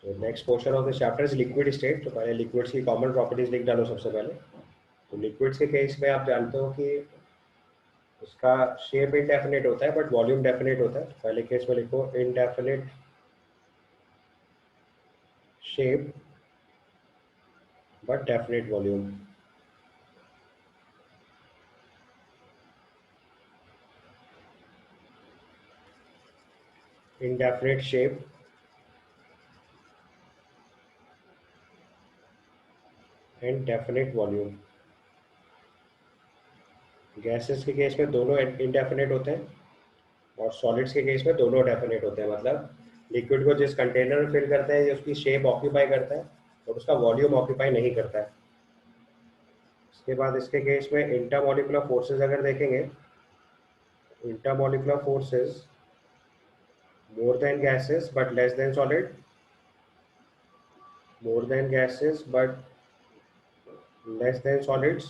तो next portion of the chapter is liquid state. तो पहले लिक्विड्स की कॉमन प्रॉपर्टीज लिख डालो सबसे पहले। तो लिक्विड्स के केस में आप जानते हो कि उसका शेप इनडेफिनेट होता है बट वॉल्यूम डेफिनेट होता है। तो पहले केस में लिखो indefinite shape but definite volume. indefinite shape and definite volume। Gases के केस में दोनों इंडेफिनेट होते हैं और सॉलिड्स के केस में दोनों डेफिनेट होते हैं। मतलब लिक्विड को जिस कंटेनर में फिल करते हैं ये उसकी शेप ऑक्यूपाई करता है और उसका वॉल्यूम ऑक्यूपाई नहीं करता है। इसके बाद इसके केस में इंटरमोलिकुलर फोर्सेस अगर देखेंगे, intermolecular forces more than gases but less than solid, more than gases but less than solids,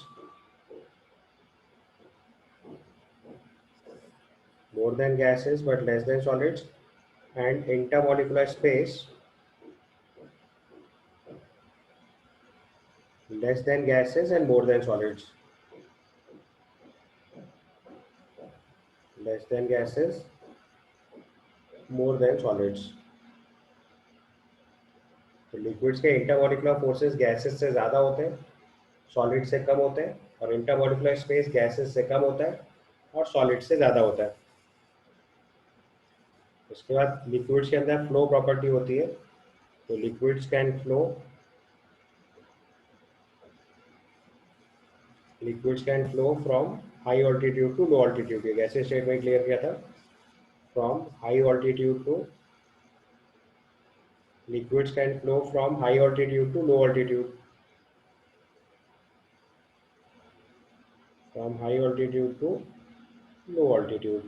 more than gases but less than solids, and intermolecular space less than gases and more than solids, less than gases more than solids। तो liquids के intermolecular forces gases से ज़्यादा होते हैं, solid से कम होते हैं, और इंटरमोलिकुलर स्पेस गैसेस से कम होता है और सॉलिड से ज़्यादा होता है। उसके बाद लिक्विड्स के अंदर फ्लो प्रॉपर्टी होती है। तो liquids can flow from high altitude to low altitude. ये गैसेस स्टेट में क्लियर किया था। From high altitude to liquids can flow from high altitude to low altitude, from high altitude to low altitude।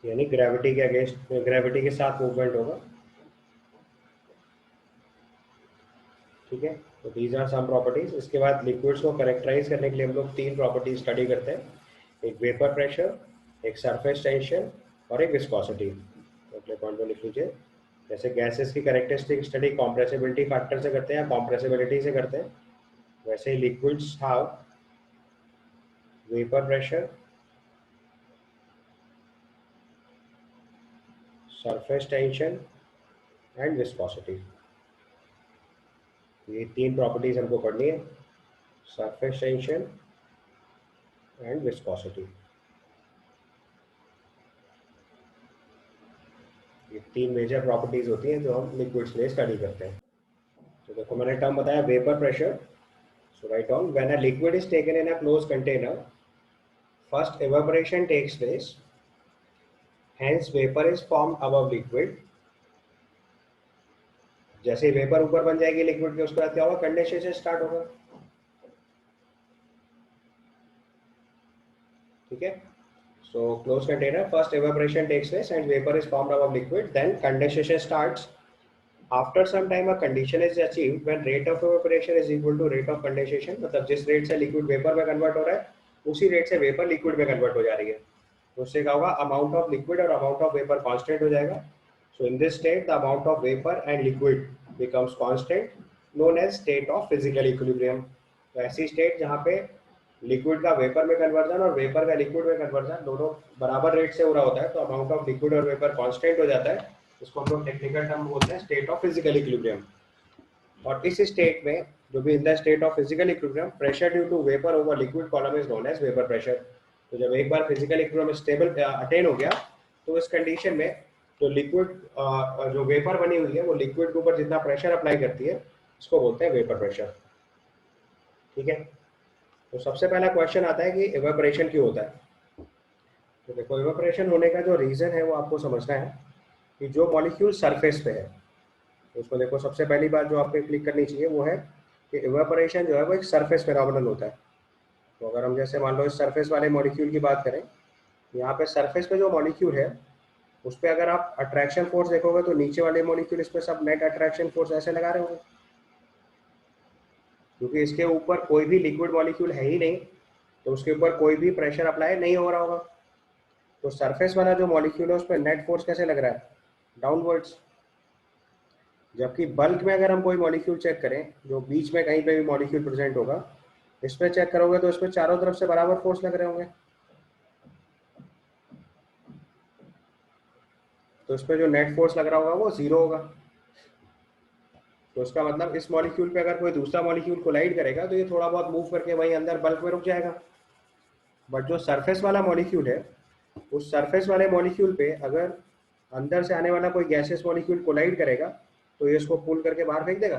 यानी gravity के against, gravity के साथ movement होगा। ठीक है, तो दीज आर सम प्रॉपर्टीज। इसके बाद लिक्विड्स को करेक्टराइज करने के लिए हम लोग तीन प्रॉपर्टीज स्टडी करते हैं, एक वेपर प्रेशर, एक सरफेस टेंशन और एक विस्कोसिटी। तो अपने पॉइंट में लिख लीजिए। जैसे गैसेस की करेक्टरिस्टिक स्टडी कॉम्प्रेसिबिलिटी फैक्टर से करते हैं या कॉम्प्रेसिबिलिटी से करते हैं, वैसे ही liquids have vapour pressure, surface tension and viscosity. ये तीन प्रॉपर्टीज हमको पढ़नी है, सरफेस टेंशन एंड विस्कोसिटी। ये तीन मेजर प्रॉपर्टीज होती हैं जो हम लिक्विड्स में स्टडी करते हैं। तो देखो मैंने टर्म बताया vapour pressure. So right on, when a liquid is taken in a close container, first evaporation takes place, hence vapor is formed above liquid। जैसे वेपर ऊपर बन जाएगी लिक्विड के, उसके बाद क्या होगा, कंडेंसेशन स्टार्ट होगा। ठीक है, so closed container, first evaporation takes place and vapor is formed above liquid, then condensation starts। after some time a condition is achieved when rate of evaporation is equal to rate of condensation। मतलब जिस rate से liquid vapour में convert हो रहा है उसी rate से vapour liquid में कन्वर्ट हो जा रही है। तो उससे क्या होगा, अमाउंट ऑफ लिक्विड और अमाउंट ऑफ वेपर कांस्टेंट हो जाएगा। So in this state the amount of vapour and liquid becomes constant, known as state of physical equilibrium. तो ऐसी स्टेट जहाँ पे लिक्विड का वेपर में कन्वर्जन और वेपर का लिक्विड में कन्वर्जन दोनों बराबर रेट से हो रहा होता है, तो अमाउंट ऑफ लिक्विड और वेपर कांस्टेंट हो जाता है। इसको हम लोग टेक्निकल टर्म बोलते हैं स्टेट ऑफ फिजिकल इक्विलिब्रियम। और इस स्टेट में जो भी in the state of physical equilibrium, pressure due to vapour over liquid column is known as vapour pressure. तो जब एक बार फिजिकल इक्विलिब्रियम स्टेबल अटेन हो गया तो इस कंडीशन में जो लिक्विड जो वेपर बनी हुई है वो लिक्विड के ऊपर जितना प्रेशर अप्लाई करती है इसको बोलते हैं वेपर प्रेशर। ठीक है, तो सबसे पहला क्वेश्चन आता है कि इवेपोरेशन क्यों होता है। तो देखो इवेपोरेशन होने का जो रीजन है वो आपको समझना है कि जो मॉलिक्यूल सरफेस पे है, तो उसको देखो सबसे पहली बात जो आपको क्लिक करनी चाहिए वो है कि इवेपोरेशन जो है वो एक सरफेस फेनोमेनन होता है। तो अगर हम जैसे मान लो इस सरफेस वाले मॉलिक्यूल की बात करें, यहाँ पे सरफेस पे जो मॉलिक्यूल है उस पर अगर आप अट्रैक्शन फोर्स देखोगे तो नीचे वाले मॉलिक्यूल इस पर सब नेट अट्रैक्शन फोर्स ऐसे लगा रहे होंगे, क्योंकि इसके ऊपर कोई भी लिक्विड मॉलिक्यूल है ही नहीं, तो उसके ऊपर कोई भी प्रेशर अप्लाई नहीं हो रहा होगा। तो सरफेस वाला जो मॉलिक्यूल है उस पर नेट फोर्स कैसे लग रहा है, डाउनवर्ड्स। जबकि बल्क में अगर हम कोई मॉलिक्यूल चेक करें, जो बीच में कहीं पे भी मॉलिक्यूल प्रेजेंट होगा, इस पे चेक करोगे तो इस पे चारों तरफ से बराबर फोर्स लग रहे होंगे, तो इस पे जो नेट फोर्स लग रहा होगा वो जीरो होगा। तो इसका मतलब इस मॉलिक्यूल पे अगर कोई दूसरा मॉलिक्यूल कोलाइड करेगा तो ये थोड़ा बहुत मूव करके वहीं अंदर बल्क में रुक जाएगा। बट जो सरफेस वाला मॉलिक्यूल है, उस सरफेस वाले मॉलिक्यूल पे अगर अंदर से आने वाला कोई गैसेस मॉलिक्यूल कोलाइड करेगा तो ये इसको पुल करके बाहर फेंक देगा।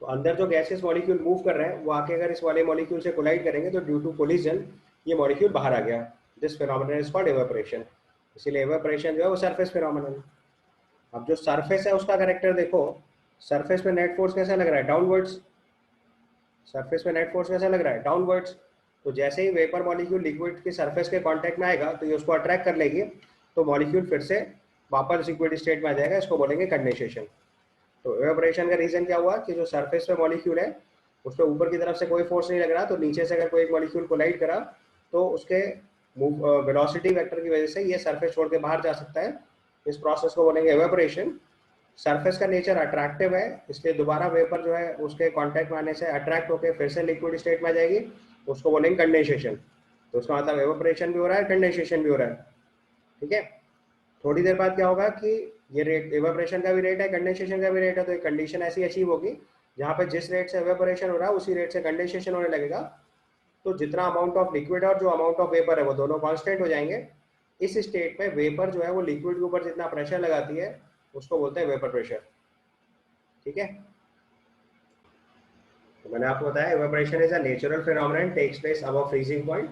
तो अंदर जो गैसेस मॉलिक्यूल मूव कर रहे हैं वो आके अगर इस वाले मॉलिक्यूल से कोलाइड करेंगे तो ड्यू टू कोलिजन ये मॉलिक्यूल बाहर आ गया। This phenomenon is called evaporation. इसीलिए एवापोरेशन जो है वो सरफेस फिनोमिनन है। अब जो सरफेस है उसका कैरेक्टर देखो, सरफेस पे नेट फोर्स कैसा लग रहा है, डाउनवर्ड्स। सरफेस पे नेट फोर्स कैसा लग रहा है, डाउनवर्ड्स। तो जैसे ही वेपर मॉलिक्यूल लिक्विड के सरफेस के कांटेक्ट में आएगा तो ये उसको अट्रैक्ट कर लेगी, तो मॉलिक्यूल फिर से वापस लिक्विड स्टेट में आ जाएगा। इसको बोलेंगे कंडेंसेशन। तो एवापोरेशन का रीजन क्या हुआ कि जो सरफेस पे मॉलिक्यूल है उस पर ऊपर की तरफ से कोई फोर्स नहीं लग रहा, तो नीचे से अगर कोई एक मॉलिक्यूल कोलाइड करा तो उसके वेलोसिटी वेक्टर की वजह से ये सरफेस छोड़ के बाहर जा सकता है। इस प्रोसेस को बोलेंगे एवापोरेशन। सरफेस का नेचर अट्रैक्टिव है, इसलिए दोबारा वेपर जो है उसके कांटेक्ट में आने से अट्रैक्ट होकर फिर से लिक्विड स्टेट में आ जाएगी, उसको बोलेंगे कंडेंसेशन। तो उसका मतलब एवापोरेशन भी हो रहा है, कंडेंसेशन भी हो रहा है। ठीक है। थोड़ी देर बाद क्या होगा कि ये रेट एवापोरेशन का भी रेट है, कंडेंसेशन का भी रेट है, तो एक कंडीशन ऐसी अचीव होगी जहाँ पे जिस रेट से एवापोरेशन हो रहा है उसी रेट से कंडेंसेशन होने लगेगा। तो जितना अमाउंट ऑफ लिक्विड और जो अमाउंट ऑफ वेपर है वो दोनों कांस्टेंट हो जाएंगे। इस स्टेट में वेपर जो है वो लिक्विड के ऊपर जितना प्रेशर लगाती है उसको बोलते हैं वेपर प्रेशर। ठीक है। तो मैंने आपको बताया evaporation is a natural phenomenon takes place above freezing point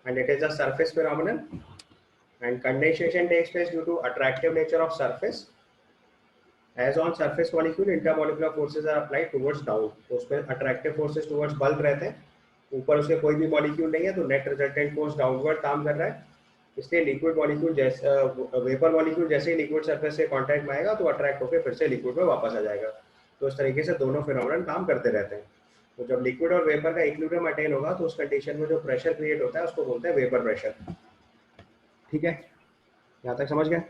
and it is a surface phenomenon, and condensation takes place due to attractive nature of surface as on surface molecule intermolecular forces are applied towards down। तो उसमें attractive forces towards bulk रहते हैं, ऊपर उसके कोई भी molecule नहीं है तो नेट रिजल्टेंट फोर्स डाउनवर्ड काम कर रहा है। इसलिए लिक्विड मॉलिक्यूल जैसे वेपर मॉलिक्यूल जैसे ही लिक्विड सरफेस से कांटेक्ट में आएगा तो अट्रैक्ट होकर फिर से लिक्विड में वापस आ जाएगा। तो इस तरीके से दोनों फिनोमेनन काम करते रहते हैं। तो जब लिक्विड और वेपर का इक्विलिब्रियम अटेन होगा तो उस कंडीशन में जो प्रेशर क्रिएट होता है उसको बोलते हैं वेपर प्रेशर। ठीक है, यहाँ तक समझ गए।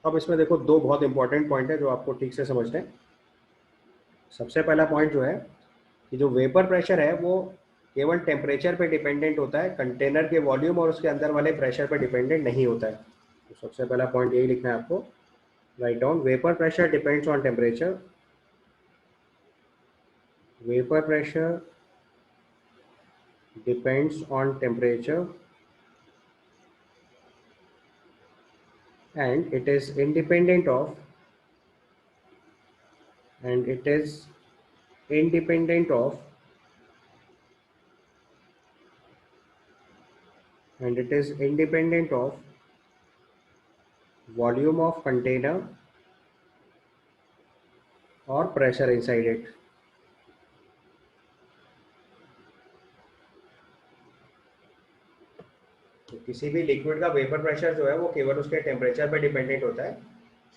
अब इसमें देखो दो बहुत इंपॉर्टेंट पॉइंट है जो आपको ठीक से समझने हैं। सबसे पहला पॉइंट जो है कि जो वेपर प्रेशर है वो केवल टेम्परेचर पे डिपेंडेंट होता है, कंटेनर के वॉल्यूम और उसके अंदर वाले प्रेशर पे डिपेंडेंट नहीं होता है। तो सबसे पहला पॉइंट यही लिखना है आपको, write down vapour pressure depends on temperature. Vapour pressure depends on temperature and it is independent of and it is independent of and it is independent of volume of container or pressure inside it। तो किसी भी liquid का vapour pressure जो है वो केवल उसके temperature पर डिपेंडेंट होता है।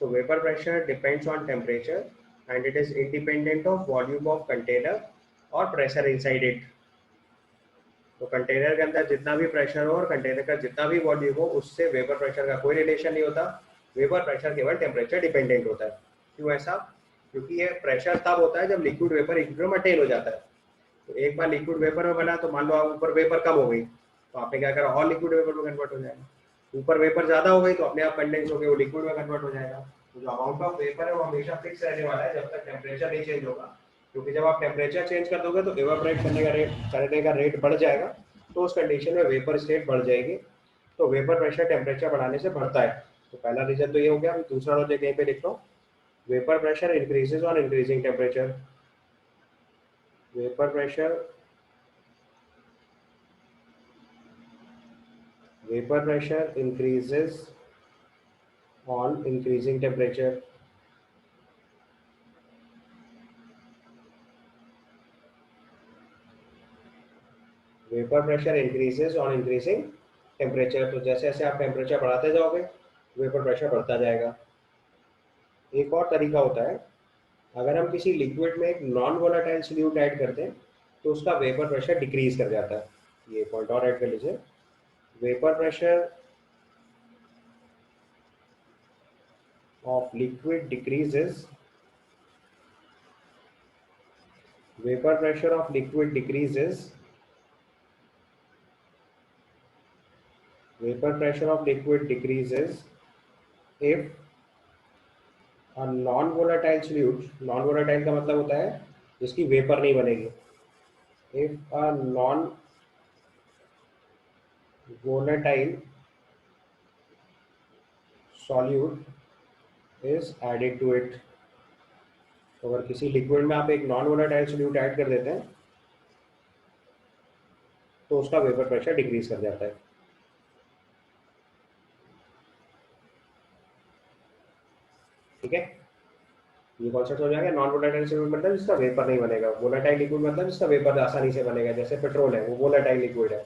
सो vapour pressure depends on temperature and it is independent of volume of container और प्रेशर इनसाइड इट। तो कंटेनर के अंदर जितना भी प्रेशर हो और कंटेनर का जितना भी वॉल्यूम हो उससे वेपर प्रेशर का कोई रिलेशन नहीं होता। वेपर प्रेशर केवल टेम्परेचर डिपेंडेंट होता है। क्यों ऐसा? क्योंकि ये प्रेशर तब होता है जब लिक्विड वेपर इक्विलिब्रियम अटेन हो जाता है। तो एक बार लिक्विड वेपर में बना तो मान लो आप ऊपर वेपर कम हो गई तो आपने क्या करा, और लिक्विड वेपर में कन्वर्ट हो जाएगा। ऊपर वेपर ज्यादा हो गई तो अपने आप कंडेंस हो गई, वो लिक्विड में कन्वर्ट हो जाएगा। तो जो अमाउंट ऑफ वेपर है वो हमेशा फिक्स रहने वाला है जब तक टेम्परेचर नहीं चेंज होगा। क्योंकि जब आप टेम्परेचर चेंज कर दोगे तो एवापोरेट करने का रेट बढ़ जाएगा, तो उस कंडीशन में वेपर स्टेट बढ़ जाएगी। तो वेपर प्रेशर टेम्परेचर बढ़ाने से बढ़ता है। तो पहला रीजन तो ये हो गया। दूसरा रोज कहीं पे लिख लो, vapour pressure increases on increasing temperature. Vapour pressure increases on increasing temperature। Vapour pressure increases on increasing temperature. तो जैसे जैसे आप टेम्परेचर बढ़ाते जाओगे वेपर प्रेशर बढ़ता जाएगा। एक और तरीका होता है, अगर हम किसी लिक्विड में एक नॉन वोलेटाइल सॉल्यूट ऐड करते हैं तो उसका वेपर प्रेशर डिक्रीज कर जाता है। ये पॉइंट और ऐड कर लीजिए, vapour pressure of liquid decreases, vapor pressure of liquid decreases, vapor pressure of liquid decreases if a non volatile solute, non volatile का मतलब होता है जिसकी वेपर नहीं बनेगी, if a non volatile solute is added to it. तो अगर किसी लिक्विड में आप एक नॉन वोलेटाइल सॉल्यूट ऐड कर देते हैं तो उसका वेपर प्रेशर डिक्रीज कर जाता है। ठीक है, ये कॉन्सेप्ट हो जाएगा। नॉन वोलेटाइल सॉल्यूट मतलब जिसका वेपर नहीं बनेगा, वोलेटाइल लिक्विड मतलब जिसका वेपर आसानी से बनेगा, जैसे पेट्रोल है वो वोलेटाइल लिक्विड है,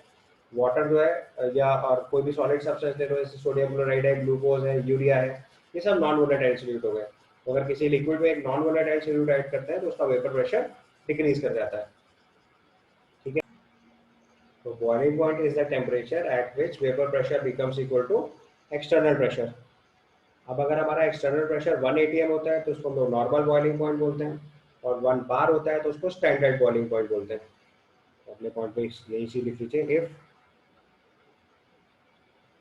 वाटर जो है या और कोई भी सॉलिड सब्सटेंस ले लो, जैसे सोडियम क्लोराइड है, ग्लूकोज है, यूरिया है, ये सब नॉन वोलेटाइल सॉल्यूट हो गए। तो अगर किसी लिक्विड में एक नॉन वोलेटाइल सॉल्यूट ऐड करते हैं तो उसका वेपर प्रेशर डिक्रीज कर जाता है। ठीक है, तो boiling point is the temperature at which vapour pressure becomes equal to external pressure. अब अगर हमारा एक्सटर्नल प्रेशर 1 atm होता है तो उसको हम लोग नॉर्मल बॉइलिंग पॉइंट बोलते हैं, और 1 बार होता है तो उसको स्टैंडर्ड बॉइलिंग पॉइंट बोलते हैं। तो अपने पॉइंट पे यही चीज लिख लीजिए, if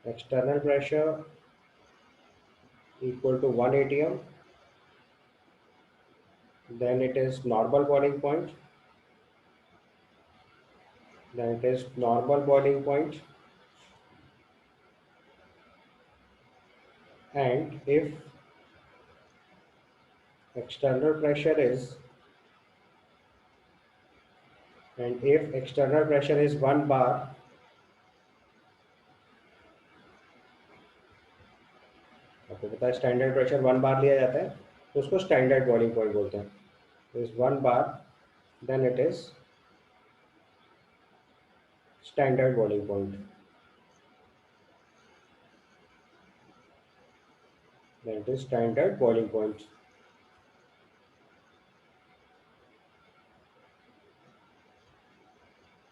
external pressure equal to 1 atm, then it is normal boiling point, then it is normal boiling point, and if external pressure is, and if external pressure is 1 bar, आपको पता है स्टैंडर्ड प्रेशर 1 बार लिया जाता है तो उसको standard boiling point बोलते हैं। Is 1 bar, then it is standard boiling point, then it is standard boiling point.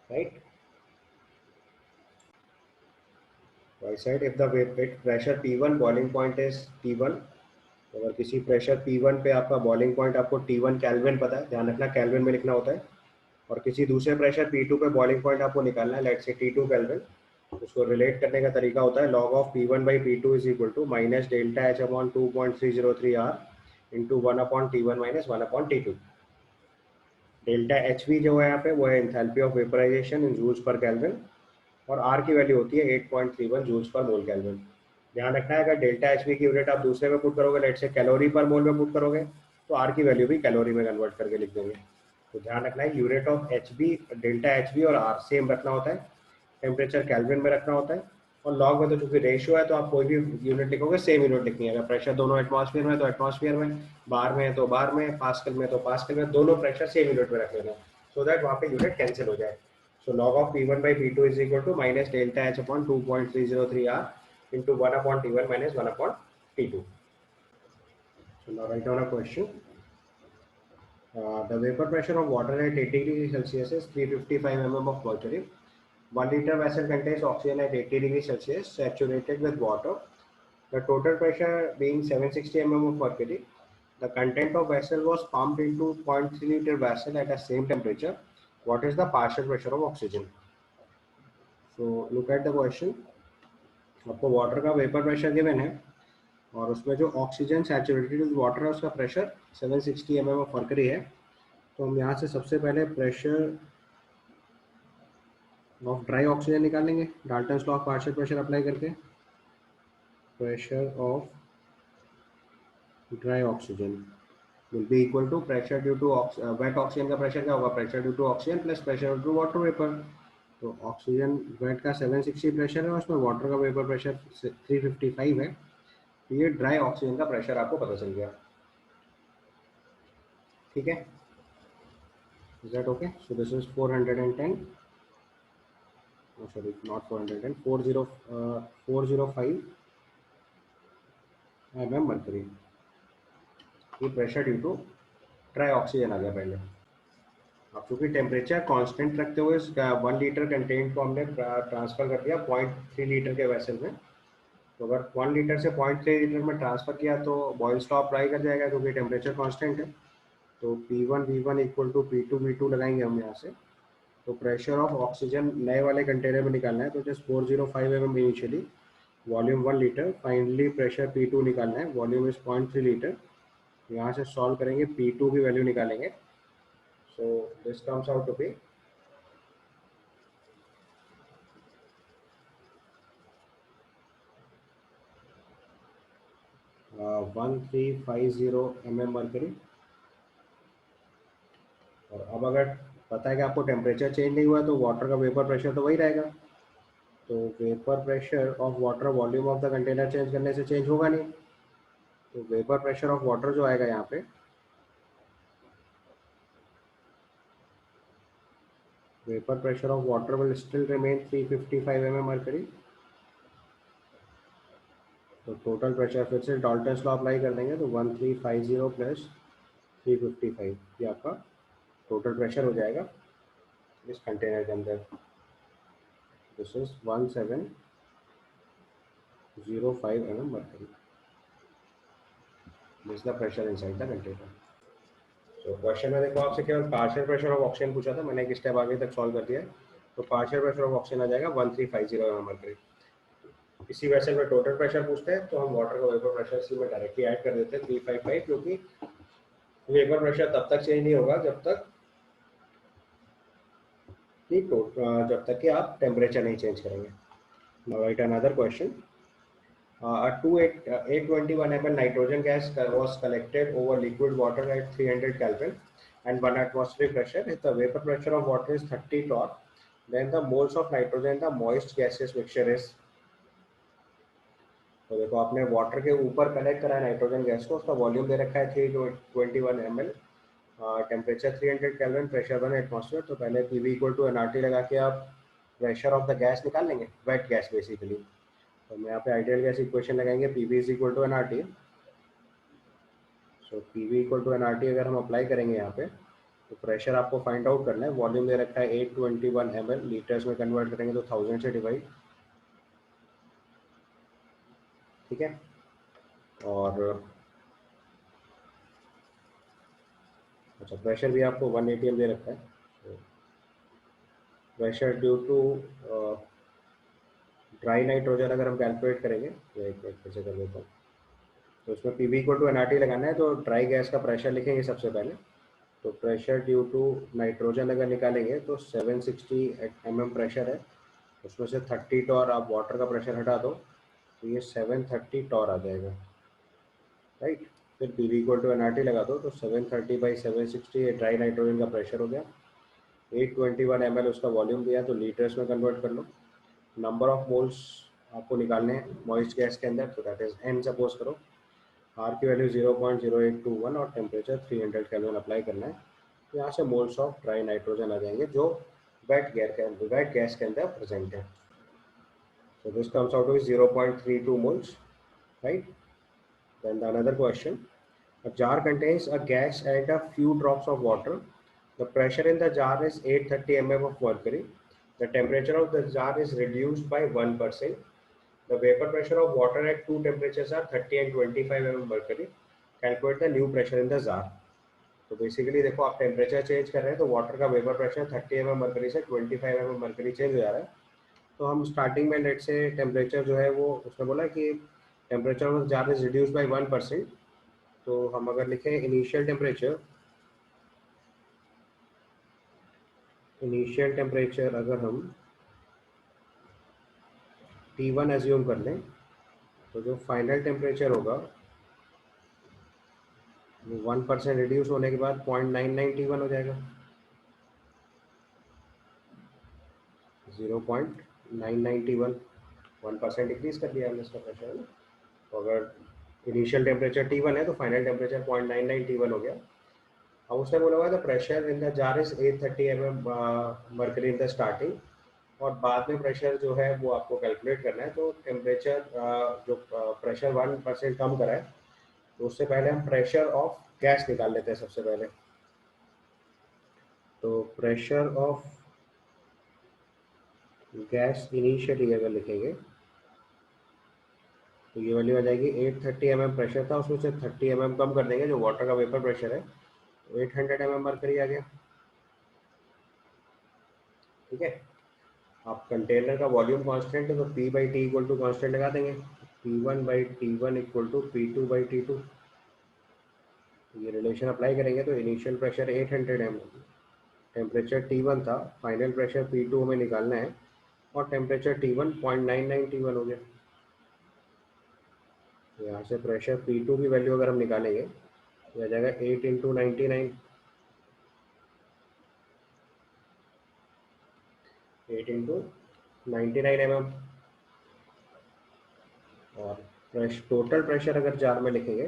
Right, so I said if the pressure P1 boiling point is T1, तो अगर किसी प्रेशर P1 पे आपका boiling point आपको T1 kelvin पता है, ध्यान रखना केल्विन में लिखना होता है, और किसी दूसरे प्रेशर P2 पे बॉइलिंग पॉइंट आपको निकालना है, लेट्स से T2 केल्विन, उसको रिलेट करने का तरीका होता है log of P1 by P2 is equal to minus delta H upon 2.303 R into 1 upon T1 minus 1 upon T2। Delta H V जो है यहाँ पे वो है enthalpy of vaporisation in joules per kelvin, और आर की वैल्यू होती है 8.31 जूल्स पर मोल केल्विन। ध्यान रखना है, अगर डेल्टा एच वी की यूनिट आप दूसरे में पुट करोगे, लेट से कैलोरी पर मोल में पुट करोगे, तो आर की वैल्यू भी कैलोरी में कन्वर्ट करके लिख देंगे। तो ध्यान रखना है unit of H B, delta H B और आर सेम रखना होता है, टेम्परेचर केल्विन में रखना होता है, और लॉग में तो चूंकि रेशियो है तो आप कोई भी यूनिट लिखोगे सेम यूनिट लिखनी है। अगर प्रेशर दोनों एटमॉस्फेयर में तो एटमॉस्फेयर में, बार में है तो बार में, पास्कल में तो पास्कल में, दोनों प्रेशर सेम यूनिट में रख लेना सो दैट वहाँ पे यूनिट कैंसिल हो जाए। So log of P1 by P2 is equal to minus delta H upon 2.303 R into 1 upon T1 minus 1 upon T2. So now write down a question. The vapor pressure of water at 80 degrees Celsius is 355 mm of mercury. 1 liter vessel contains oxygen at 80 degrees Celsius saturated with water. The total pressure being 760 mm of mercury. The content of vessel was pumped into 0.3 liter vessel at the same temperature. What is the partial pressure of oxygen? So look at the question. आपको water का vapour pressure given है और उसमें जो oxygen saturated water है उसका pressure 760 mm of mercury है। तो हम यहाँ से सबसे पहले प्रेशर ऑफ ड्राई ऑक्सीजन निकालेंगे Dalton's law of partial pressure apply करके। Pressure of dry oxygen will be equal to pressure due to wet oxygen का प्रेशर क्या होगा, pressure due to oxygen plus pressure due to water vapour. तो oxygen wet का 760 pressure है, उसमें water का vapour pressure 355 है। तो ये ड्राई ऑक्सीजन का प्रेशर आपको पता चल गया। ठीक है, is that okay? So this is 410, sorry not 410, 405 mm mercury. ये pressure due to dry oxygen आ गया पहले। अब चूंकि टेम्परेचर कांस्टेंट रखते हुए 1 लीटर कंटेंट को हमने ट्रांसफर कर दिया 0.3 लीटर के वेसल में, तो अगर 1 लीटर से 0.3 लीटर में ट्रांसफर किया तो बॉयल स्टॉप अप्लाई कर जाएगा क्योंकि टेम्परेचर कांस्टेंट है। तो P1 इक्वल टू P2 लगाएंगे हम यहाँ से। तो प्रेशर ऑफ ऑक्सीजन नए वाले कंटेनर में निकालना है, तो just 405 mm initially, volume 1 litre. Finally pressure P2 निकालना है, वॉल्यूम इज 0.3 लीटर। यहाँ से सॉल्व करेंगे, P2 की वैल्यू निकालेंगे। So this comes out to be 1350 mm mercury. और अब अगर पता है कि आपको टेम्परेचर चेंज नहीं हुआ तो वाटर का वेपर प्रेशर तो वही रहेगा। तो vapour pressure of water volume of the container change करने से चेंज होगा नहीं। तो वेपर प्रेशर ऑफ वाटर जो आएगा यहाँ पे, vapour pressure of water will still remain 355 mm mercury. तो टोटल प्रेशर फिर से डाल्टन्स लॉ अप्लाई कर देंगे, तो 1350 प्लस 355 ये आपका टोटल प्रेशर हो जाएगा इस कंटेनर के अंदर। This is 1705 mm mercury. This is the pressure inside the container. So question में देखो आपसे केवल पार्शियल प्रेशर ऑफ ऑक्सीजन पूछा था, मैंने एक स्टेप आगे तक सॉल्व कर दिया है। तो पार्शियल प्रेशर ऑफ ऑक्सीजन आ जाएगा 1350 mm mercury। इसी वेसल में टोटल प्रेशर पूछते हैं तो हम वाटर का वेपर प्रेशर इसी में डायरेक्टली ऐड कर देते हैं 355, क्योंकि वेपर प्रेशर तब तक चेंज नहीं होगा जब तक कि आप टेम्परेचर नहीं चेंज करेंगे। Now right another question. A 821 ml nitrogen gas was collected over liquid water at 300 Kelvin and 1 atmospheric pressure. If the vapor pressure of water is 30 torr, then the moles of nitrogen in the moist gaseous mixture is। तो देखो आपने water के ऊपर collect करा है nitrogen gas को, उसका volume दे रखा है 321 ml, temperature 300 kelvin, pressure 1 atmosphere. तो पहले PV इक्वल टू एनआरटी लगा के आप प्रेशर ऑफ द गैस निकाल लेंगे, वेट गैस बेसिकली। तो हम यहाँ पे आइडियल गैस इक्वेशन लगाएंगे, PV is equal to NRT. So PV equal to NRT अगर हम अप्लाई करेंगे यहाँ पे, तो प्रेशर आपको फाइंड आउट करना है। वॉल्यूम दे रखा है 821 ml, लीटर्स में कन्वर्ट करेंगे तो 1000 से डिवाइड, ठीक है। और अच्छा, प्रेशर भी आपको 1 atm दे रखा है। Pressure due to dry nitrogen अगर हम कैलकुलेट करेंगे, तो एक मिनट फिर से कर देता हूँ। तो उसमें PV इक्वल टू एनआरटी लगाना है, तो ड्राई गैस का प्रेशर लिखेंगे सबसे पहले। तो प्रेशर ड्यू टू नाइट्रोजन अगर निकालेंगे तो 760 mm प्रेशर है, उसमें से 30 टॉर आप वाटर का प्रेशर हटा दो तो ये 730 टॉर आ जाएगा, राइट। फिर PV इक्वल टू एनआरटी लगा दो तो 730/760 ये ड्राई नाइट्रोजन का प्रेशर हो गया। 821 ml उसका वॉल्यूम दिया, तो लीटर्स में कन्वर्ट कर लो। नंबर ऑफ मोल्स आपको निकालने हैं मॉइस्ट गैस के अंदर, तो दैट इज n सपोज करो। R की वैल्यू 0.0821 और टेम्परेचर 300 केल्विन अप्लाई करना है। तो यहाँ से मोल्स ऑफ ड्राई नाइट्रोजन आ जाएंगे जो वेट गैस के अंदर प्रेजेंट है। So this comes out to be 0.32 moles, right? Then the another question. A jar contains a gas and a few drops of water. The pressure in the jar is 830 mm of mercury. The temperature of the jar is reduced by 1%. The vapor pressure of water at two temperatures are 30 and 25 mm mercury. Calculate the new pressure in the jar. तो basically देखो आप temperature change कर रहे हैं तो water का vapour pressure 30 mm mercury से 25 mm mercury change हो जा रहा है। तो हम स्टार्टिंग में लेट से टेम्परेचर जो है वो उसने बोला कि temperature of jar is reduce by 1%। तो हम अगर लिखें इनिशियल टेम्परेचर अगर हम T1 एज्यूम कर लें, तो जो फाइनल टेम्परेचर होगा वो 1% रिड्यूस होने के बाद 0.99 T1 हो जाएगा, 0.99 T1, 1% डिक्रीज कर दिया हमने इसका प्रेशर, है ना। तो अगर इनिशियल टेम्परेचर T1 है तो फाइनल टेम्परेचर 0.99 T1 हो गया। अब उसने बोला हुआ the pressure in the jar is 830 mm mercury in the starting, और बाद में प्रेशर जो है वो आपको कैलकुलेट करना है। तो टेम्परेचर जो प्रेशर 1% कम करा है, तो उससे पहले हम प्रेशर ऑफ गैस निकाल लेते हैं सबसे पहले। तो प्रेशर ऑफ गैस इनिशियली अगर लिखेंगे तो ये वैल्यू आ जाएगी 830 mm प्रेशर था, उसमें से 30 mm कम कर देंगे जो वाटर का वेपर प्रेशर है, तो 800 mm मरकरी आ गया। ठीक है, आप कंटेनर का वॉल्यूम कांस्टेंट है तो P by T equal to constant लगा देंगे, P1/T1 इक्वल टू P2/T2। ये रिलेशन अप्लाई करेंगे तो initial pressure 800 mm, temperature T1 था, फाइनल प्रेशर P2 हमें निकालना है, और टेम्परेचर T1 0.99 T1 हो गया। तो यहाँ से प्रेशर P2 की वैल्यू अगर हम निकालेंगे तो आ जाएगा 8 इंटू 99, 8 इंटू 99 mm। और टोटल प्रेशर अगर जार में लिखेंगे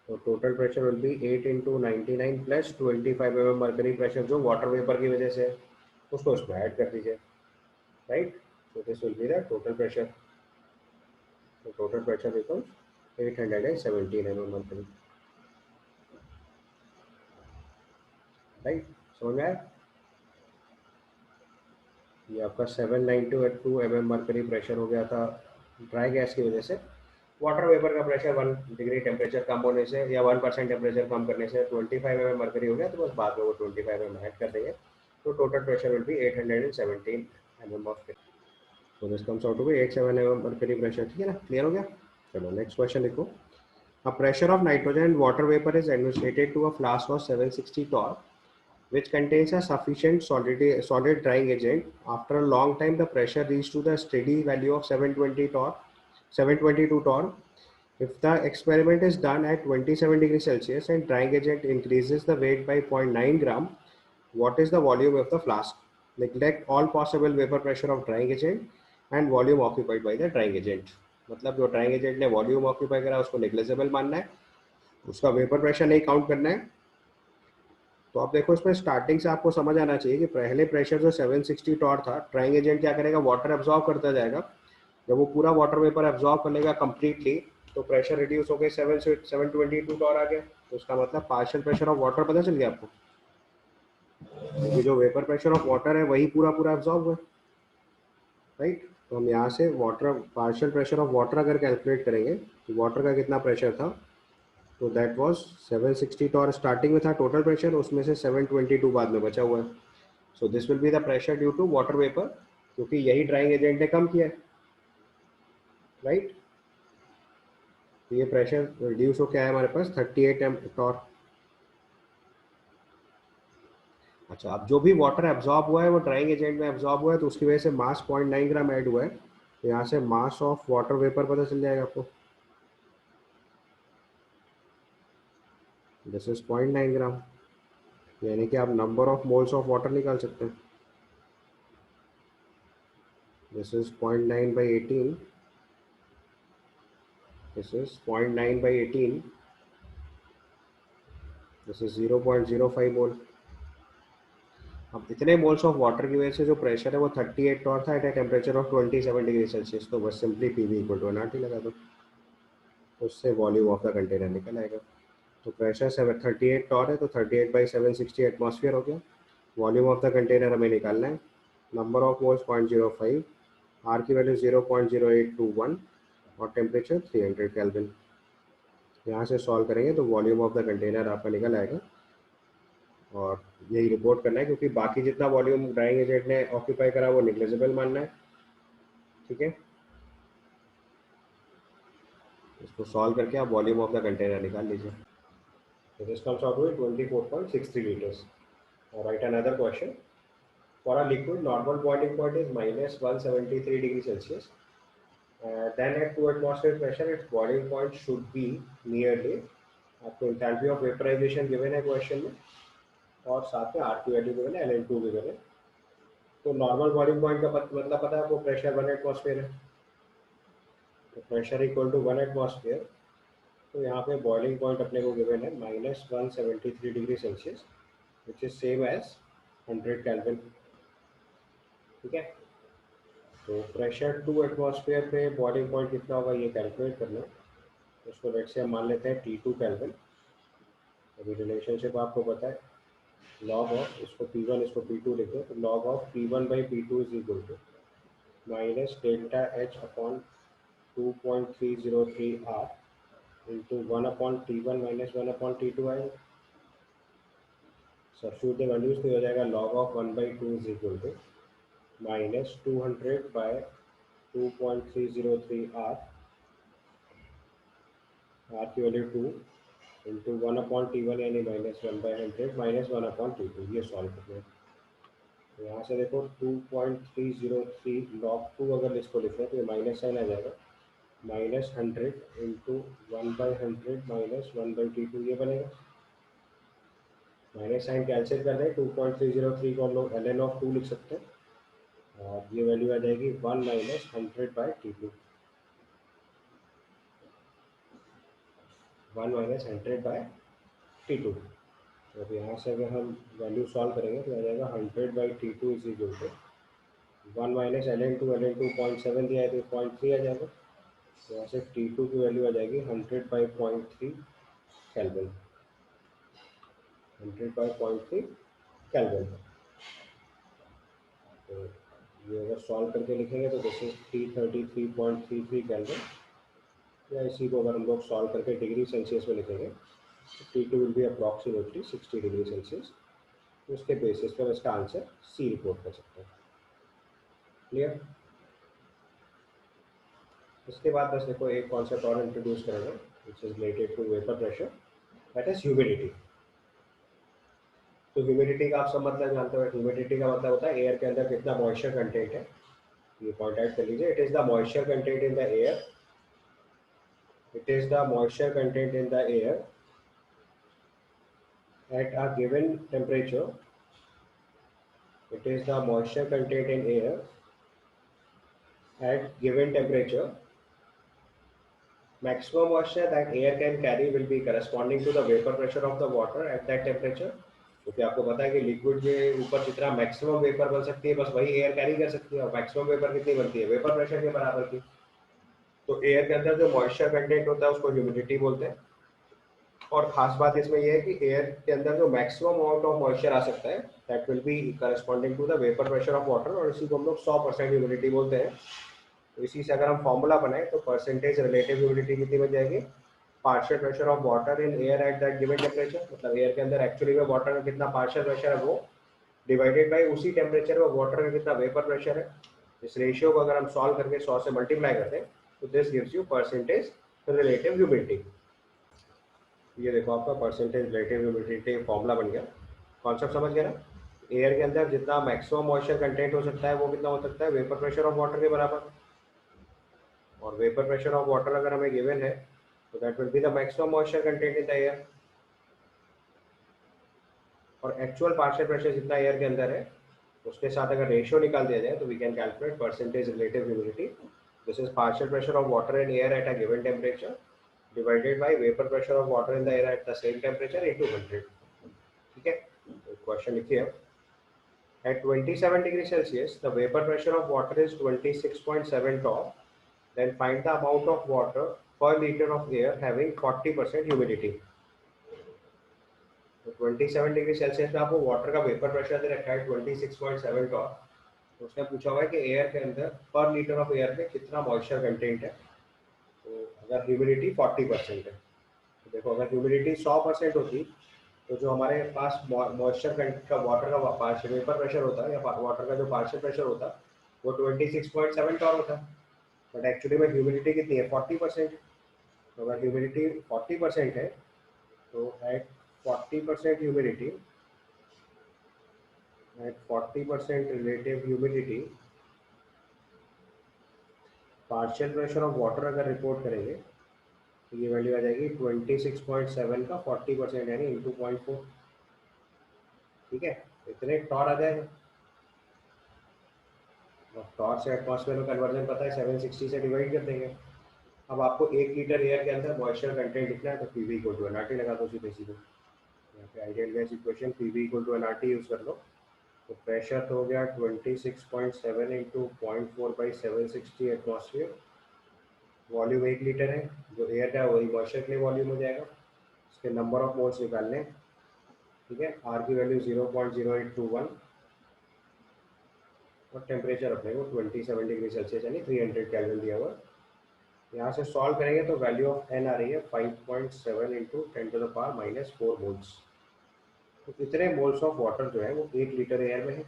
तो total pressure will be 8 into 99 plus 25 mm mercury pressure जो वाटर वेपर की वजह से, उसको इसमें ऐड कर दीजिए, right. So this will be the total pressure. तो total pressure becomes 817 mm mercury, right. समझ में आया? ये आपका 792 mm मर्करी प्रेशर हो गया था ड्राई गैस की वजह से। वाटर वेपर का प्रेशर 1 डिग्री टेम्परेचर कम होने से या 1% टेम्परेचर कम करने से 25 mm मर्करी हो गया, तो बस बाद में वो 25 mm ऐड कर देंगे, तो total pressure will be 817 mm of. So this comes out to be 87 mm mercury pressure. ठीक है ना, क्लियर हो गया? चलो नेक्स्ट क्वेश्चन देखो। A pressure of nitrogen and water vapor is administered to a flask of 760 torr, which contains a sufficient solid drying agent. After a long time, the pressure reached to the steady value of 720 torr, 722 torr. If the experiment is done at 27 degrees Celsius and drying agent increases the weight by 0.9 gram, what is the volume of the flask? Neglect all possible vapor pressure of drying agent and volume occupied by the drying agent. मतलब जो drying agent ने volume occupy करा उसको negligible मानना है, उसका vapour pressure नहीं count करना है। तो आप देखो इसमें स्टार्टिंग से आपको समझ आना चाहिए कि पहले प्रेशर जो 760 टॉर था, ड्राइंग एजेंट क्या करेगा, वाटर एब्जॉर्ब करता जाएगा। जब वो पूरा वाटर वेपर एब्जॉर्ब कर लेगा कंप्लीटली, तो प्रेशर रिड्यूस हो गया 722 टॉर आ गया। तो उसका मतलब पार्शियल प्रेशर ऑफ वाटर पता चल गया आपको, क्योंकि जो वेपर प्रेशर ऑफ वाटर है वही पूरा पूरा एब्जॉर्ब हुआ, राइट। तो हम यहाँ से water partial pressure of water अगर कैलकुलेट करेंगे तो वाटर का कितना प्रेशर था, तो दैट वाज 760 टॉर स्टार्टिंग में था टोटल प्रेशर, उसमें से 722 बाद में बचा हुआ है। So this will be the pressure due to water vapour, क्योंकि यही ड्राइंग एजेंट ने कम किया है, राइट। तो ये प्रेशर रिड्यूस हो क्या है हमारे पास 38 एम टॉर। अच्छा, अब जो भी वाटर एब्जॉर्ब हुआ है वो ड्राइंग एजेंट में एब्जॉर्ब हुआ है, तो उसकी वजह से मास 0.9 ग्राम ऐड हुआ है। तो यहाँ से मास ऑफ वाटर वेपर पता चल जाएगा आपको, दिस इज 0.9 ग्राम, यानी कि आप number of moles of water निकाल सकते हैं। This is 0.9/18, this is 0.9/18, this is 0.05 मोल। अब इतने मोल्स ऑफ वाटर की वजह से जो प्रेशर है वो 38 टॉर था at a temperature of 27 degree Celsius. तो बस simply PV equal to NRT लगा दो, उससे वॉल्यूम ऑफ द कंटेनर निकल आएगा। तो प्रेशर 38 टॉर है, तो 38/760 एटमॉस्फेयर हो गया। वॉल्यूम ऑफ द कंटेनर हमें निकालना है, नंबर ऑफ मोल्स 0.05, आर की वैल्यू 0.0821 और टेम्परेचर 300 केल्विन। यहाँ से सॉल्व करेंगे तो वॉल्यूम ऑफ द कंटेनर आपका निकल आएगा, और यही रिपोर्ट करना है, क्योंकि बाकी जितना वॉल्यूम ड्राइंग एजेंट ने ऑक्यूपाई करा वो निग्लिजिबल मानना है। ठीक है, इसको सॉल्व करके आप वॉल्यूम ऑफ द कंटेनर निकाल लीजिए। तो this comes out to 24.63 liters। और write another question, for a liquid normal boiling point is -173 degree Celsius, then at 2 atmosphere pressure its boiling point should be nearly, आपको enthalpy of vaporisation given है question में, और साथ में are की value given है, Ln2 given है। तो नॉर्मल बॉइलिंग पॉइंट का मतलब पता है आपको, प्रेशर 1 एटमॉस्फेयर है, तो प्रेशर इक्वल टू 1 एटमॉस्फेयर। तो यहाँ पे बॉइलिंग पॉइंट अपने को गिवन है -173 degree Celsius, which is same as 100 kelvin. ठीक है, तो प्रेशर 2 एटमॉस्फेयर पे बॉइलिंग पॉइंट कितना होगा ये कैलकुलेट करना है। उसको लेट से हम मान लेते हैं T2 केल्विन। अभी रिलेशनशिप आपको पता है, लॉग ऑफ, इसको P1 इसको P2 लिखे, तो log of P1/P2 is equal to minus delta H upon 2.303 R into 1 upon T1 minus 1 upon T2 आएगा. सब्स्टिट्यूट द वैल्यूज तो हो जाएगा log of 1/2 is equal to minus 200 by 2.303 R. R की value 2 into 1/T1 यानी -1/100 minus 1/T2. ये solve करना है. तो यहाँ से देखो 2.303 log 2 अगर इसको लिखें तो ये माइनस साइन आ जाएगा. -100 इंटू 1/100 माइनस 1/T2 ये बनेगा. माइनस साइन कैंसिल कर दें. 2.303 को हम लोग ln ऑफ 2 लिख सकते हैं और ये वैल्यू आ जाएगी 1 माइनस 100/T2. 1 minus 100/T2. तो अब यहाँ से अगर हम वैल्यू सॉल्व करेंगे तो आ जाएगा 100/T2 is equal to 1 minus ln2 0.7 दिया है तो 0.3 आ जाएगा. तो यहाँ से T2 की वैल्यू आ जाएगी 100/0.3 केल्विन. 100/0.3 केल्विन. तो ये अगर सॉल्व करके लिखेंगे तो दिस इज 333.33 केल्विन. या इसी को अगर हम लोग सॉल्व करके डिग्री सेल्सियस में लिखेंगे तो T2 will be approximately 60 degree Celsius. तो उसके बेसिस पर इसका आंसर सी रिपोर्ट कर सकते हैं. क्लियर. इसके बाद बस देखो एक कॉन्सेप्ट और इंट्रोड्यूस करेंगे which is related to vapour pressure, that is humidity. तो ह्यूमिडिटी का आप सब मतलब जानते हो. ह्यूमिडिटी का मतलब होता है एयर के अंदर कितना मॉइस्चर कंटेंट है. ये पॉइंट आउट कर लीजिए. It is the moisture content in the air. It is the moisture content in the air at a given temperature. It is the moisture content in air at given temperature. Maximum moisture that air can carry will be corresponding to the vapor pressure of the water at that temperature. क्योंकि आपको पता है कि liquid के ऊपर जितना maximum vapour बन सकती है बस वही एयर कैरी कर सकती है. और मैक्सिमम वेपर कितनी बनती है? वेपर प्रेशर के बराबर की. तो एयर के अंदर जो मॉइस्चर कंटेंट होता है उसको ह्यूमिडिटी बोलते हैं. और खास बात इसमें यह है कि एयर के अंदर जो मैक्सिमम अमाउंट ऑफ मॉइस्चर आ सकता है that will be corresponding to the vapour pressure of water. और इसी को हम लोग 100% ह्यूमिडिटी बोलते हैं. तो इसी से अगर हम फॉर्मूला बनाए तो परसेंटेज रिलेटिव ह्यूमिडिटी कितनी बन जाएगी? Partial pressure of water in air at that given temperature. मतलब एयर के अंदर एक्चुअली में वाटर में कितना पार्शियल प्रेशर है वो डिवाइडेड बाई उसी टेम्परेचर में वाटर में कितना वेपर प्रेशर है. इस रेशियो को अगर हम सॉल्व करके 100 से मल्टीप्लाई करते हैं तो this gives you percentage relative humidity. ये देखो आपका परसेंटेज रिलेटिव ह्यूमिडिटी फॉर्मूला बन गया. कॉन्सेप्ट समझ गया ना. एयर के अंदर जितना मैक्सिमम मॉइस्चर कंटेंट हो सकता है वो कितना हो सकता है? वेपर प्रेशर ऑफ वाटर के बराबर. और वेपर प्रेशर ऑफ वाटर अगर हमें गिवन है तो that will be the maximum moisture content in the air. और एक्चुअल पार्शियल प्रेशर जितना एयर के अंदर है उसके साथ अगर रेशियो निकाल दिया जाए तो we can calculate percentage relative humidity. This is partial pressure of water in air at a given temperature divided by vapor pressure of water in the air at the same temperature into 100. ठीक है. Question लिखिए. At 27 degree Celsius, the vapor pressure of water is 26.7 torr. Then find the amount of water per liter of air having 40% humidity. तो 27 degree Celsius में आपको water का vapour pressure दे रखा है 26.7 Tor. तो उसने पूछा हुआ है कि एयर के अंदर पर लीटर ऑफ एयर में कितना मॉइस्चर कंटेंट है. तो अगर ह्यूमिडिटी 40% है तो देखो अगर ह्यूमिडिटी 100% होती तो जो हमारे पास मॉइस्चर का वाटर का पार्शियल वेपर प्रेशर होता या वाटर का जो पार्शियल प्रेशर होता वो 26.7 टॉर होता. बट एक्चुअली में ह्यूमिडिटी कितनी है? 40%. तो अगर ह्यूमिडिटी 40% है तो at 40% humidity, at 40% relative humidity, partial pressure of water अगर रिपोर्ट करेंगे तो ये वैल्यू आ जाएगी 26.7 का 40% यानी इंटू 0.4. ठीक है. इतने टॉर आ जाएगा. और टॉर से एटमॉस्फेयर में कन्वर्जन पता है 760 से डिवाइड कर देंगे. अब आपको 1 लीटर एयर के अंदर मॉइस्चर कंटेंट लिखना है तो पीवी इक्वल टू एनआरटी लगा दो सीधे सीधे. यहाँ पे ideal gas equation PV equal to NRT use कर लो. तो प्रेशर तो हो गया 26.7 इंटू 0.4/760 एटमॉस्फेयर. वॉल्यूम 1 लीटर है. जो एयर का वही मॉइस्चर के लिए वॉल्यूम हो जाएगा. इसके नंबर ऑफ मोल्स निकालने. ठीक है. आर की वैल्यू 0.0821 और टेम्परेचर अपने को 27 डिग्री सेल्सियस यानी 300 केल्विन दिया हुआ. यहाँ से सॉल्व करेंगे तो वैल्यू ऑफ एन आ रही है 5.7 इंटू 10⁻⁻4 मोल्स। तो इतने मोल्स ऑफ वाटर जो है वो 1 लीटर एयर में है,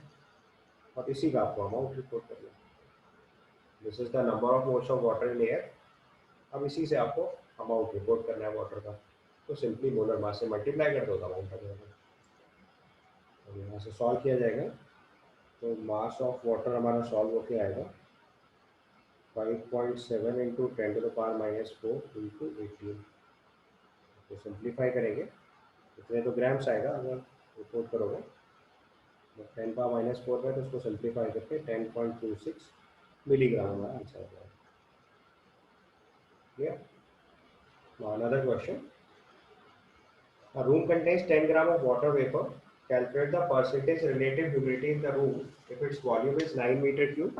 और इसी का आपको अमाउंट रिपोर्ट करना है। This is the number of moles of water in air. अब इसी से आपको अमाउंट रिपोर्ट करना है वाटर का, तो सिंपली मोलर मास से मल्टीप्लाई कर दो अमाउंट आ जाएगा। अब यहाँ से सॉल्व किया जाएगा तो मास ऑफ वाटर हमारा सॉल्व होके आएगा 5.7 इंटू 10⁻⁻4 इंटू 18। तो सिंप्लीफाई करेंगे इतने तो ग्राम्स आएगा अगर रिपोर्ट करोगे, 10⁻⁻4 में तो उसको सिंप्लीफाई करके 10.26 मिलीग्राम हमारा आंसर आ जाएगा। Clear? Now another question. A room contains 10 gram of water vapor. Calculate the percentage relative humidity in the room if its volume is 9 meter cube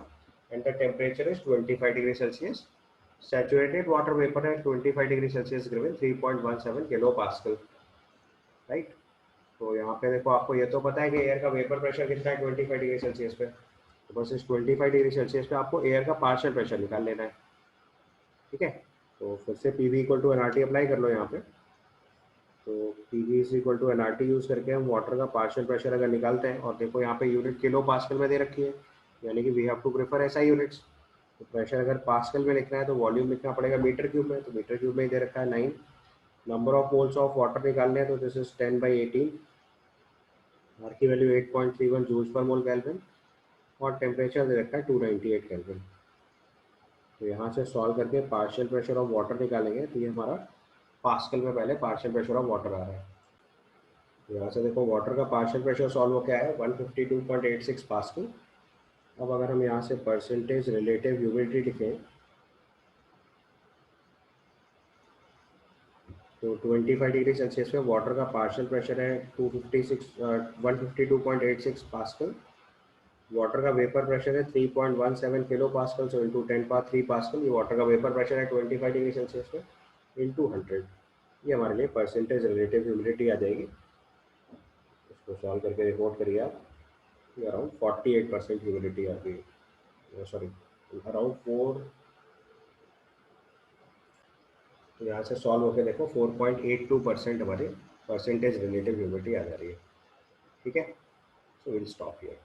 and the temperature is 25 degrees Celsius. Saturated water vapor at 25 degrees Celsius given 3.17 kilopascal. Right? तो यहाँ पे देखो, आपको ये तो पता है कि एयर का वेपर प्रेशर कितना है 25 डिग्री सेल्सियस पे, तो बस इस 25 डिग्री सेल्सियस पे आपको एयर का पार्शियल प्रेशर निकाल लेना है। ठीक है, तो फिर से P equal to N apply कर लो यहाँ पे। तो P equal to N use करके हम वाटर का पार्शियल प्रेशर अगर निकालते हैं, और देखो यहाँ पे यूनिट किलो पास्कल में दे रखी है, यानी कि वी हैव टू प्रेफर ऐसा यूनिट्स। तो प्रेशर अगर पास्कल में लिखना है तो वॉल्यूम लिखना पड़ेगा मीटर क्यूब में, तो मीटर क्यूब में ही दे रखा है 9। Number of moles of water निकालने हैं तो दिस इज 10/18। आर की value 8.31 joules per mole kelvin, और टेम्परेचर दे रखा है 298 केल्विन। तो यहाँ से सॉल्व करके पार्शियल प्रेशर ऑफ वाटर निकालेंगे तो ये हमारा पास्कल में पहले पार्शियल प्रेशर ऑफ वाटर आ रहा है। तो यहाँ से देखो वाटर का पार्शियल प्रेशर सॉल्व हो क्या है 152.86 पास्कल। अब अगर हम यहाँ से परसेंटेज रिलेटिव ह्यूमिडिटी लिखें तो 25 डिग्री सेल्सियस में वाटर का पार्शियल प्रेशर है 152.86 पास्कल। वाटर का वेपर प्रेशर है 3.17 kilo pascal, so into 10⁻³ pascal. ये वाटर का वेपर प्रेशर है 25 डिग्री सेल्सियस में इंटू 100। ये हमारे लिए परसेंटेज रिलेटिव ह्यूमिडिटी आ जाएगी। इसको सॉल्व करके रिपोर्ट करिए आप, अराउंड 48% ह्यूमिडिटी आ गई, सॉरी अराउंड 4। तो यहाँ से सॉल्व होकर देखो 4.82% हमारी परसेंटेज रिलेटिव ह्यूमिडिटी आ जा रही है। ठीक है, सो विल स्टॉप हियर।